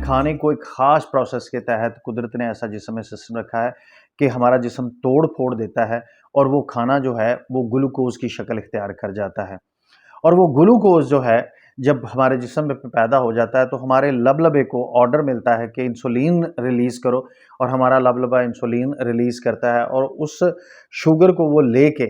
کھانے کو ایک خاص پروسیس کے تحت قدرت نے ایسا جسم میں سسٹم رکھا ہے کہ ہمارا جسم توڑ پھوڑ دیتا ہے اور وہ کھانا جو ہے وہ گلوکوز کی شکل اختیار کر جاتا ہے، اور وہ گلوکوز جو ہے جب ہمارے جسم میں پیدا ہو جاتا ہے تو ہمارے لبلبے کو آرڈر ملتا ہے کہ انسولین ریلیز کرو، اور ہمارا لبلبا انسولین ریلیز کرتا ہے، اور اس شوگر کو وہ لے کے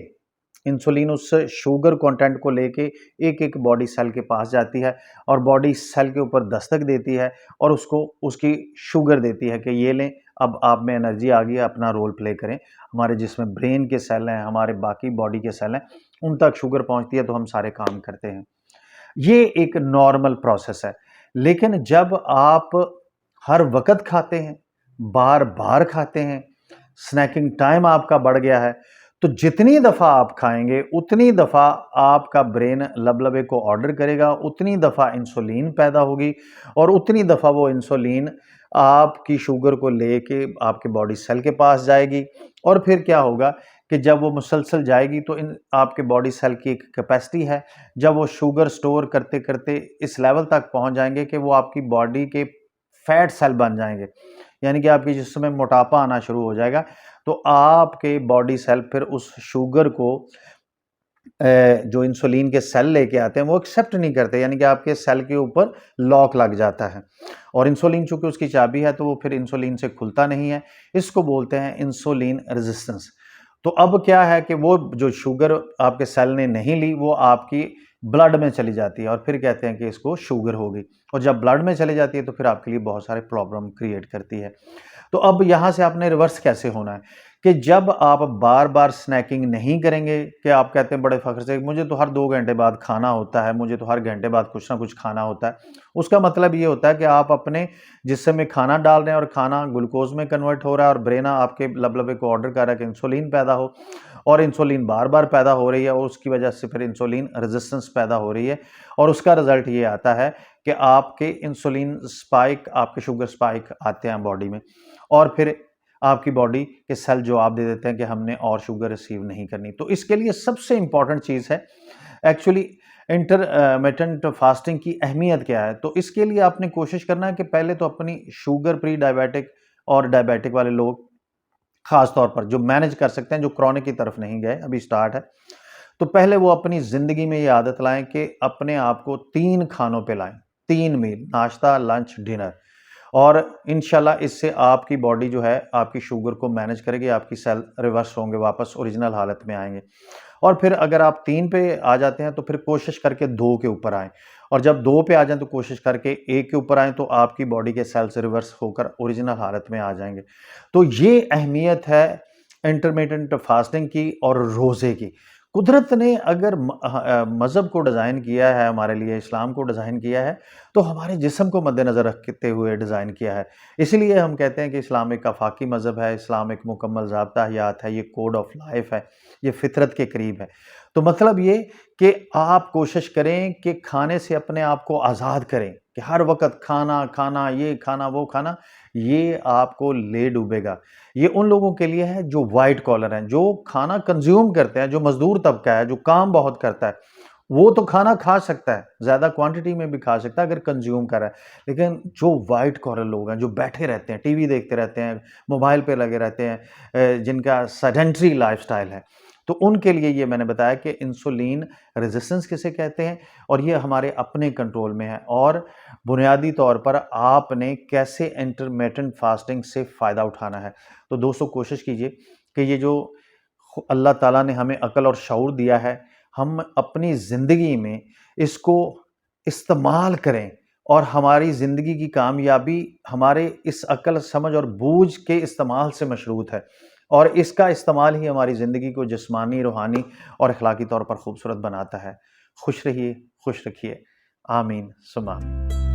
انسولین اس شوگر کانٹینٹ کو لے کے ایک ایک باڈی سیل کے پاس جاتی ہے اور باڈی سیل کے اوپر دستک دیتی ہے اور اس کو اس کی شوگر دیتی ہے کہ یہ لیں، اب آپ میں انرجی آ گئی ہے، اپنا رول پلے کریں۔ ہمارے جس میں برین کے سیل ہیں، ہمارے باقی باڈی کے سیل ہیں، ان تک شوگر پہنچتی ہے تو ہم سارے کام کرتے ہیں۔ یہ ایک نارمل پروسیس ہے، لیکن جب آپ ہر وقت کھاتے ہیں، بار بار کھاتے ہیں، سنیکنگ ٹائم آپ کا بڑھ گیا ہے، تو جتنی دفعہ آپ کھائیں گے اتنی دفعہ آپ کا برین لبلبے کو آرڈر کرے گا، اتنی دفعہ انسولین پیدا ہوگی، اور اتنی دفعہ وہ انسولین آپ کی شوگر کو لے کے آپ کے باڈی سیل کے پاس جائے گی، اور پھر کیا ہوگا کہ جب وہ مسلسل جائے گی تو آپ کے باڈی سیل کی ایک کیپیسٹی ہے، جب وہ شوگر سٹور کرتے کرتے اس لیول تک پہنچ جائیں گے کہ وہ آپ کی باڈی کے فیٹ سیل بن جائیں گے، یعنی کہ آپ کی جسم میں موٹاپا آنا شروع ہو جائے گا، تو آپ کے باڈی سیل پھر اس شوگر کو جو انسولین کے سیل لے کے آتے ہیں وہ ایکسیپٹ نہیں کرتے، یعنی کہ آپ کے سیل کے اوپر لاک لگ جاتا ہے، اور انسولین چونکہ اس کی چابی ہے تو وہ پھر انسولین سے کھلتا نہیں ہے، اس کو بولتے ہیں انسولین ریزسٹنس۔ تو اب کیا ہے کہ وہ جو شوگر آپ کے سیل نے نہیں لی وہ آپ کی بلڈ میں چلی جاتی ہے، اور پھر کہتے ہیں کہ اس کو شوگر ہوگی، اور جب بلڈ میں چلی جاتی ہے تو پھر آپ کے لیے بہت سارے پرابلم کریٹ کرتی ہے۔ تو اب یہاں سے آپ نے ریورس کیسے ہونا ہے کہ جب آپ بار بار سنیکنگ نہیں کریں گے، کہ آپ کہتے ہیں بڑے فخر سے مجھے تو ہر 2 گھنٹے بعد کھانا ہوتا ہے، مجھے تو ہر گھنٹے بعد کچھ نہ کچھ کھانا ہوتا ہے، اس کا مطلب یہ ہوتا ہے کہ آپ اپنے جسم میں کھانا ڈال رہے ہیں اور کھانا گلوکوز میں کنورٹ ہو رہا ہے، اور برین آپ کے لبلبے کو آرڈر کر رہا ہے کہ انسولین پیدا ہو، اور انسولین بار بار پیدا ہو رہی ہے، اور اس کی وجہ سے پھر انسولین ریزسٹنس پیدا ہو رہی ہے، اور اس کا رزلٹ یہ آتا ہے کہ آپ کے انسولین سپائک، آپ کے شوگر سپائک آتے ہیں باڈی میں، اور پھر آپ کی باڈی کے سیل جواب دے دیتے ہیں کہ ہم نے اور شوگر ریسیو نہیں کرنی۔ تو اس کے لیے سب سے امپورٹنٹ چیز ہے ایکچولی انٹرمیٹنٹ فاسٹنگ کی اہمیت کیا ہے۔ تو اس کے لیے آپ نے کوشش کرنا ہے کہ پہلے تو اپنی شوگر پری ڈائبیٹک اور ڈائبیٹک والے لوگ خاص طور پر جو مینج کر سکتے ہیں، جو کرونک کی طرف نہیں گئے، ابھی سٹارٹ ہے، تو پہلے وہ اپنی زندگی میں یہ عادت لائیں کہ اپنے آپ کو 3 کھانوں پہ لائیں، 3 میل، ناشتہ، لنچ، ڈنر، اور انشاءاللہ اس سے آپ کی باڈی جو ہے آپ کی شوگر کو مینج کرے گی، آپ کی سیل ریورس ہوں گے، واپس اوریجنل حالت میں آئیں گے، اور پھر اگر آپ 3 پہ آ جاتے ہیں تو پھر کوشش کر کے 2 کے اوپر آئیں، اور جب 2 پہ آ جائیں تو کوشش کر کے 1 کے اوپر آئیں، تو آپ کی باڈی کے سیلز ریورس ہو کر اوریجنل حالت میں آ جائیں گے۔ تو یہ اہمیت ہے انٹرمیٹنٹ فاسٹنگ کی اور روزے کی۔ قدرت نے اگر مذہب کو ڈیزائن کیا ہے ہمارے لیے، اسلام کو ڈیزائن کیا ہے، تو ہمارے جسم کو مد نظر رکھتے ہوئے ڈیزائن کیا ہے۔ اسی لیے ہم کہتے ہیں کہ اسلام ایک آفاقی مذہب ہے، اسلام ایک مکمل ضابطہ حیات ہے، یہ کوڈ آف لائف ہے، یہ فطرت کے قریب ہے۔ تو مطلب یہ کہ آپ کوشش کریں کہ کھانے سے اپنے آپ کو آزاد کریں، کہ ہر وقت کھانا کھانا، یہ کھانا وہ کھانا، یہ آپ کو لے ڈوبے گا۔ یہ ان لوگوں کے لیے ہے جو وائٹ کالر ہیں، جو کھانا کنزیوم کرتے ہیں، جو مزدور طبقہ ہے، جو کام بہت کرتا ہے، وہ تو کھانا کھا سکتا ہے، زیادہ کوانٹٹی میں بھی کھا سکتا ہے اگر کنزیوم کر رہا ہے، لیکن جو وائٹ کالر لوگ ہیں، جو بیٹھے رہتے ہیں، ٹی وی دیکھتے رہتے ہیں، موبائل پہ لگے رہتے ہیں، جن کا سیڈنٹری لائف سٹائل ہے، تو ان کے لیے یہ میں نے بتایا کہ انسولین ریزسٹنس کسے کہتے ہیں، اور یہ ہمارے اپنے کنٹرول میں ہے، اور بنیادی طور پر آپ نے کیسے انٹرمیٹنٹ فاسٹنگ سے فائدہ اٹھانا ہے۔ تو دوستو کوشش کیجئے کہ یہ جو اللہ تعالیٰ نے ہمیں عقل اور شعور دیا ہے، ہم اپنی زندگی میں اس کو استعمال کریں، اور ہماری زندگی کی کامیابی ہمارے اس عقل، سمجھ اور بوجھ کے استعمال سے مشروط ہے، اور اس کا استعمال ہی ہماری زندگی کو جسمانی، روحانی اور اخلاقی طور پر خوبصورت بناتا ہے۔ خوش رہیے، خوش رکھیے، آمین ثم آمین۔